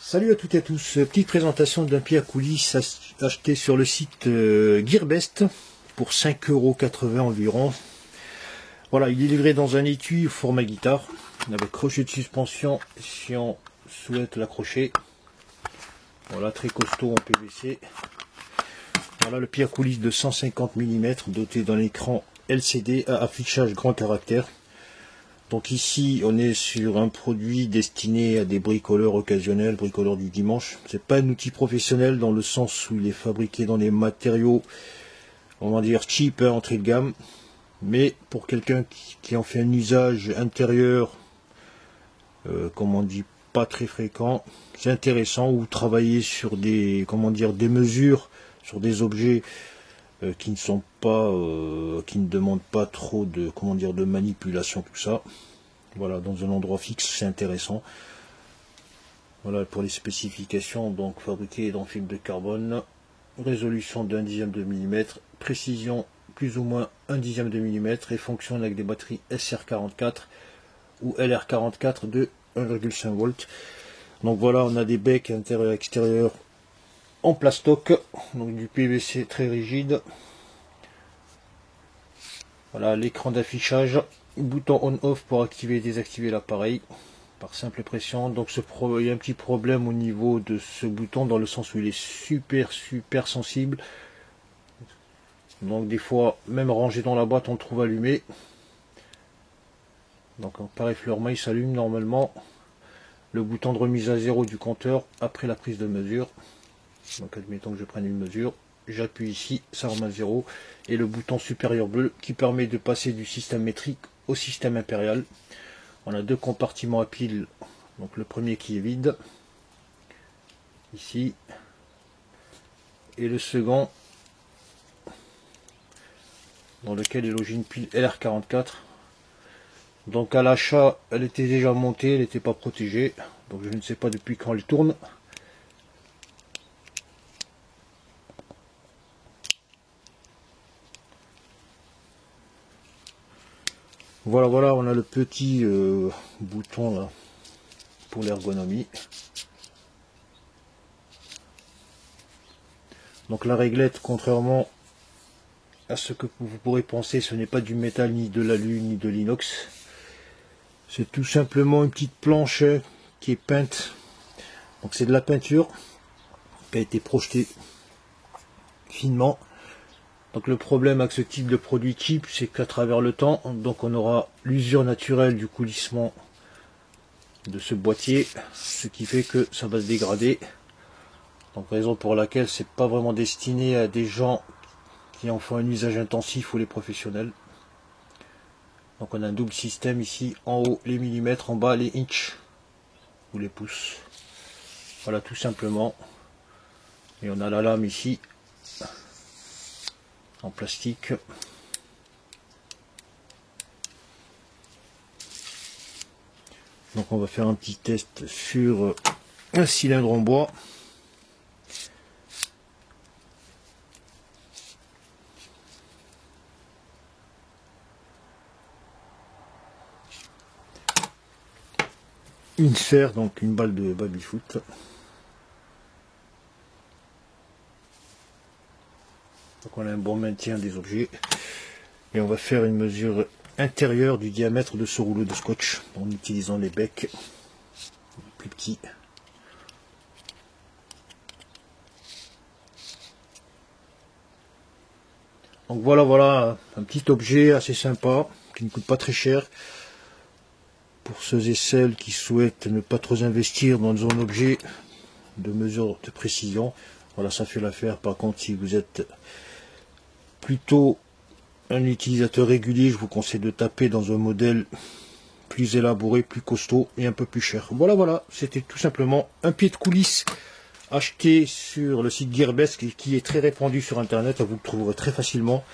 Salut à toutes et à tous, petite présentation d'un pied à coulisses acheté sur le site Gearbest pour 5,80 € environ. Voilà, il est livré dans un étui au format guitare, avec crochet de suspension si on souhaite l'accrocher. Voilà, très costaud en PVC. Voilà le pied à coulisses de 150 mm, doté d'un écran LCD à affichage grand caractère. Donc ici on est sur un produit destiné à des bricoleurs occasionnels, bricoleurs du dimanche. C'est pas un outil professionnel dans le sens où il est fabriqué dans des matériaux, on va dire cheap, entrée de gamme. Mais pour quelqu'un qui en fait un usage intérieur, comme on dit, pas très fréquent, c'est intéressant. Ou travailler sur des, comment dire, des mesures sur des objets qui ne sont pas, qui ne demandent pas trop de, comment dire, de manipulation, tout ça. Voilà, dans un endroit fixe, c'est intéressant. Voilà pour les spécifications. Donc fabriqué dans film de carbone, résolution d'1/10 de millimètre, précision plus ou moins 1/10 de millimètre et fonctionne avec des batteries SR44 ou LR44 de 1,5 volts. Donc voilà, on a des becs intérieur et extérieur en plastoc, donc du PVC très rigide. Voilà l'écran d'affichage, bouton on-off pour activer et désactiver l'appareil par simple pression. Donc il y a un petit problème au niveau de ce bouton dans le sens où il est super sensible. Donc des fois, même rangé dans la boîte, on le trouve allumé. Donc pareil, fleur il s'allume normalement. Le bouton de remise à zéro du compteur après la prise de mesure. Donc admettons que je prenne une mesure, j'appuie ici, ça remet à zéro. Et le bouton supérieur bleu qui permet de passer du système métrique au système impérial. On a deux compartiments à piles. Donc le premier qui est vide, ici. Et le second, dans lequel est logé une pile LR44. Donc à l'achat, elle était déjà montée, elle n'était pas protégée. Donc je ne sais pas depuis quand elle tourne. Voilà, on a le petit bouton là pour l'ergonomie. Donc la réglette, contrairement à ce que vous pourrez penser, ce n'est pas du métal, ni de l'alu, ni de l'inox. C'est tout simplement une petite planche qui est peinte. Donc c'est de la peinture qui a été projetée finement. Donc le problème avec ce type de produit cheap, c'est qu'à travers le temps, donc on aura l'usure naturelle du coulissement de ce boîtier, ce qui fait que ça va se dégrader. Donc raison pour laquelle c'est pas vraiment destiné à des gens qui en font un usage intensif ou les professionnels. Donc on a un double système ici, en haut les millimètres, en bas les inches ou les pouces. Voilà tout simplement. Et on a la lame ici en plastique. Donc on va faire un petit test sur un cylindre en bois. Une sphère, donc une balle de baby-foot. Donc on a un bon maintien des objets. Et on va faire une mesure intérieure du diamètre de ce rouleau de scotch en utilisant les becs plus petits. Donc voilà un petit objet assez sympa qui ne coûte pas très cher pour ceux et celles qui souhaitent ne pas trop investir dans un objet de mesure de précision. Voilà, ça fait l'affaire. Par contre, si vous êtes plutôt un utilisateur régulier, je vous conseille de taper dans un modèle plus élaboré, plus costaud et un peu plus cher. Voilà, c'était tout simplement un pied de coulisses acheté sur le site Gearbest qui est très répandu sur internet. Vous le trouverez très facilement.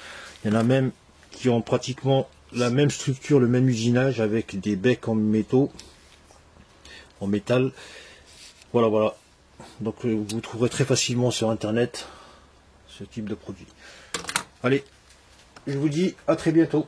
Il y en a même qui ont pratiquement la même structure, le même usinage avec des becs en métaux, en métal. Voilà. Donc vous trouverez très facilement sur internet ce type de produit. Allez, je vous dis à très bientôt.